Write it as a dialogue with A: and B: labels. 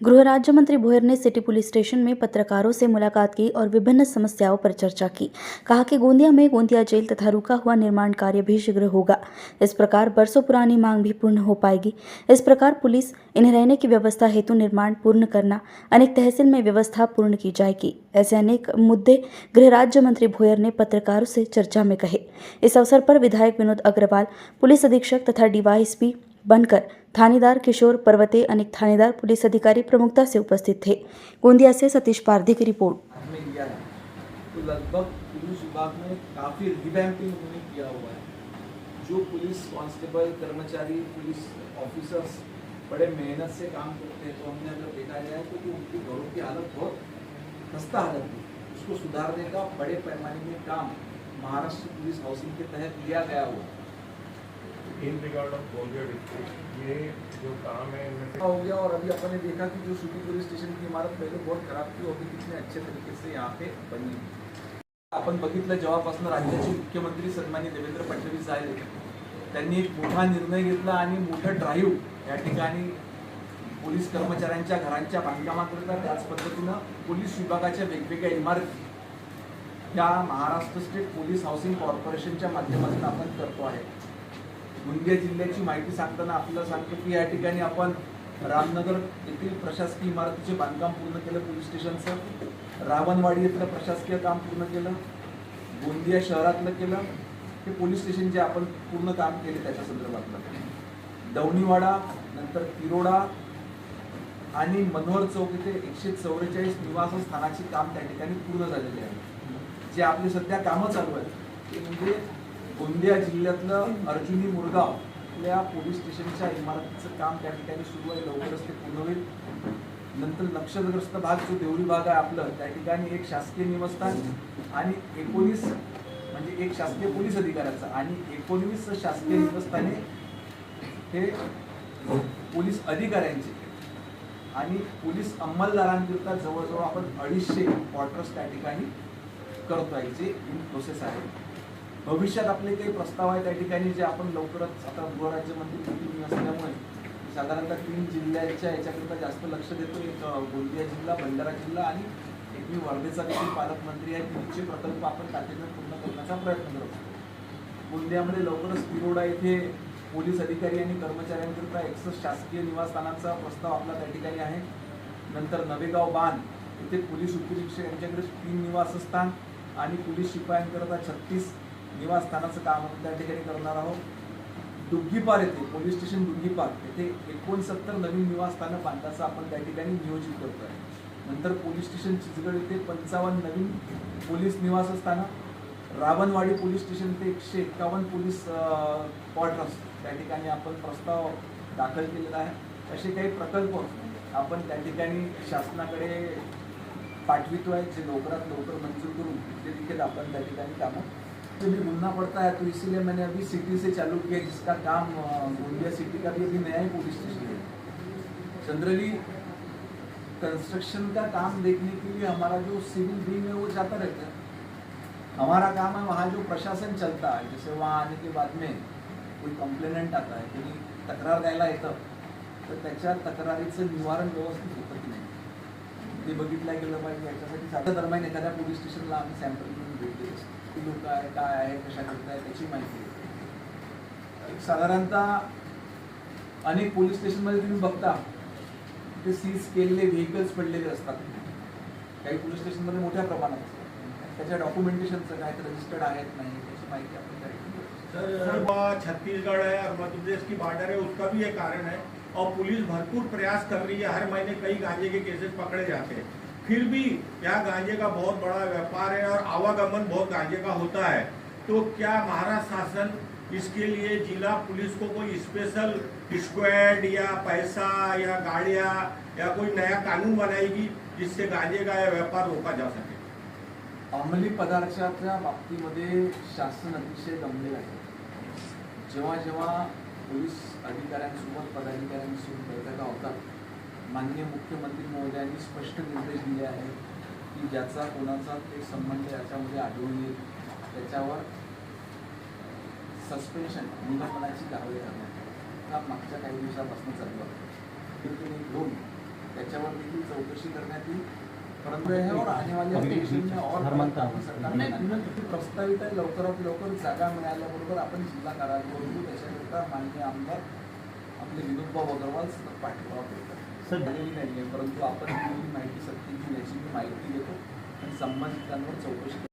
A: गृह राज्य मंत्री भोयर ने सिटी पुलिस स्टेशन में पत्रकारों से मुलाकात की और विभिन्न समस्याओं पर चर्चा की। कहा कि गोंदिया में गोंदिया जेल तथा रुका हुआ निर्माण कार्य भी शीघ्र होगा। इस प्रकार बरसों पुरानी मांग भी पूर्ण हो पाएगी। इस प्रकार पुलिस इन्हें रहने की व्यवस्था हेतु निर्माण पूर्ण करना, अनेक तहसील में व्यवस्था पूर्ण की जाएगी। ऐसे अनेक मुद्दे गृह राज्य मंत्री भोयर ने पत्रकारों से चर्चा में कहे। इस अवसर पर विधायक विनोद अग्रवाल, पुलिस अधीक्षक तथा डीवाईएसपी बनकर थानेदार किशोर पर्वते, अनेक थानेदार पुलिस अधिकारी प्रमुखता से उपस्थित थे। गोंदिया से सतीश पारधी की रिपोर्ट।
B: तो लगभग पुलिस विभाग में काफ़ी रिवैम्पिंग उन्होंने किया हुआ है। जो पुलिस कांस्टेबल, कर्मचारी, पुलिस ऑफिसर्स बड़े मेहनत से काम करते हैं, तो हमने अगर देखा जाए तो उनकी घरों की हालत बहुत खस्ता हालत थी। उसको सुधारने का बड़े पैमाने में काम महाराष्ट्र पुलिस हाउसिंग के तहत लिया गया हुआ
C: in regard of Gondia district ये जो काम है
B: हो गया। और अभी अपन ने देखा कि जो सिटी पुलिस स्टेशन की इमारत पहले बहुत खराब थी, अभी कितने अच्छे तरीके से यहाँ पे बनी। आपण बघितलं जेव्हापासून राज्याचे मुख्यमंत्री सन्माननीय देवेंद्र फडणवीस झाले, त्यांनी एक मोठा निर्णय घेतला आणि मोठं ड्राईव्ह या ठिकाणी पोलीस कर्मचाऱ्यांच्या घरांच्या बांधकामाकरिता, त्याच पद्धतीनं पोलीस विभागाच्या वेगवेगळ्या इमारती या महाराष्ट्र स्टेट पोलीस हाऊसिंग कॉर्पोरेशनच्या माध्यमातून आपण करतो आहे। गोंदिया जिल्ह्याची माहिती सांगताना आपल्याला सांगतो की या ठिकाणी आपण रामनगर येथील प्रशासकीय इमारतीचे बांधकाम पूर्ण केलं, पोलीस स्टेशनचं रावणवाडी येथील प्रशासकीय काम पूर्ण केलं, गोंदिया शहरातलं केलं, हे पोलीस स्टेशन जे आपण पूर्ण काम केले त्याच्या संदर्भातलं दौणीवाडा, नंतर तिरोडा आणि मनोहर चौक येथे 144 निवासस्थानाचे काम त्या ठिकाणी पूर्ण झालेले आहे। जे आपले सध्या कामं चालू आहेत ते म्हणजे गोंदिया जिल्ह्यातलं अर्जुनी मुरगाव या पोलीस स्टेशनच्या इमारतीचं काम त्या ठिकाणी सुरू आहे, लवकरच ते पूर्ण होईल। नंतर नक्षलग्रस्त भाग जो देवरी भाग आहे आपलं, त्या ठिकाणी एक शासकीय निवासस्थान आणि 19 म्हणजे एक शासकीय पोलीस अधिकाऱ्याचं आणि 19 शासकीय निवासस्थाने हे पोलीस अधिकाऱ्यांचे आणि पोलीस अंमलदारांकरिता जवळजवळ आपण 250 क्वार्टर्स त्या ठिकाणी करतो आहे, जे इन प्रोसेस आहे। भविष्यात आपले काही प्रस्ताव आहे त्या ठिकाणी जे आपण लवकरच, आता गृहराज्यमंत्री मी असल्यामुळे साधारणतः 3 जिल्ह्यांच्या याच्याकरिता जास्त लक्ष देतो। एक गोंदिया जिल्हा, भंडारा जिल्हा आणि एक मी वर्धेचा देखील पालकमंत्री आहे। तिचे प्रकल्प आपण तातडीने पूर्ण करण्याचा प्रयत्न करतो। गोंदियामध्ये लवकरच तिरोडा येथे पोलीस अधिकारी आणि कर्मचाऱ्यांकरिता 61 शासकीय निवासस्थानांचा प्रस्ताव आपला त्या ठिकाणी आहे। नंतर नवेगाव बांध येथे पोलीस उपनिरीक्षक यांच्याकडे 3 निवासस्थान आणि पोलीस शिपायांकरिता 36 निवासस्थानाचं काम आपण त्या ठिकाणी करणार आहोत। दुग्गीपार येथे पोलीस स्टेशन दुग्गीपार येथे 69 नवीन निवासस्थानं बांधण्याचं आपण त्या ठिकाणी नियोजित करतो आहे। नंतर पोलीस स्टेशन चिचगड येथे 55 नवीन पोलीस निवासस्थानं, रावणवाडी पोलीस स्टेशन ते 151 पोलीस क्वार्टर्स त्या ठिकाणी आपण प्रस्ताव दाखल केलेला आहे। असे काही प्रकल्प आपण त्या ठिकाणी शासनाकडे पाठवितो आहे, जे लवकरात लवकर मंजूर करून ते देखील आपण त्या ठिकाणी कामं तो भी भूलना पड़ता है। तो इसीलिए मैंने अभी सिटी से चालू किया, जिसका काम गोंदिया सिटी का भी अभी नया ही पुलिस स्टेशन है। जनरली कंस्ट्रक्शन का काम देखने के लिए हमारा जो सिविल विंग है वो जाता रहता है। हमारा काम है वहाँ जो प्रशासन चलता है, जैसे वहाँ आने के बाद में कोई कंप्लेनेंट आता है, कोई तक्रार द्यायला येतं, तर त्याच्या तक्रारीचं निवारण व्यवस्थित होतं की नाही ते बघितलं गेलं पाहिजे। याच्यासाठी साध्या दरम्यान एखाद्या पोलीस स्टेशनला आम्ही सॅम्पल घेऊन भेट देतो, लोक आहे, काय आहे, कशा करत आहे त्याची माहिती। साधारणतः अनेक पोलीस स्टेशनमध्ये तुम्ही बघता ते सीज केलेले व्हेकल्स पडलेले असतात। काही पोलीस स्टेशनमध्ये मोठ्या प्रमाणात असतात, त्याच्या डॉक्युमेंटेशनचं काय रजिस्टर्ड आहेत नाही त्याची माहिती आपण
D: सर छत्तीसगढ़ है और मध्य प्रदेश की बॉर्डर है, उसका भी एक कारण है। और पुलिस भरपूर प्रयास कर रही है, हर महीने कई गांजे के केसेस पकड़े जाते हैं, फिर भी यहाँ गांजे का बहुत बड़ा व्यापार है और आवागमन बहुत गांजे का होता है। तो क्या महाराष्ट्र शासन इसके लिए जिला पुलिस को कोई स्पेशल स्क्वाड या पैसा या गाड़ियाँ या कोई नया कानून बनाएगी जिससे गांजे का व्यापार रोका जा सके?
B: अंमली पदार्थाच्या बाबतीमध्ये शासन अतिशय गंभीर आहे। जेव्हा जेव्हा पोलीस अधिकाऱ्यांसोबत पदाधिकाऱ्यांसोबत बैठका होतात, माननीय मुख्यमंत्री महोदयांनी स्पष्ट निर्देश दिले आहेत की ज्याचा कोणाचा ते संबंध याच्यामध्ये आढळून येईल त्याच्यावर सस्पेन्शन निलंबनाची कारवाई करण्यात हा मागच्या काही दिवसापासून चालू आहे। घेऊन त्याच्यावर देखील चौकशी करण्यात येईल. परंतु है और आने वाले स्टेशन में और सरकार नाही प्रस्तावित आहे. लवकरात लवकर जागा मिळाल्याबरोबर आपण जिल्हा कार्यालय करू. त्याच्याकरिता माननीय आमदार आपले विनोदभाऊ अग्रवाल सतत पाठिंबा देतात. झालेली नाही आहे, परंतु आपण ही माहिती सत्तेची याची मी माहिती देतो आणि संबंधितांवर चौकशी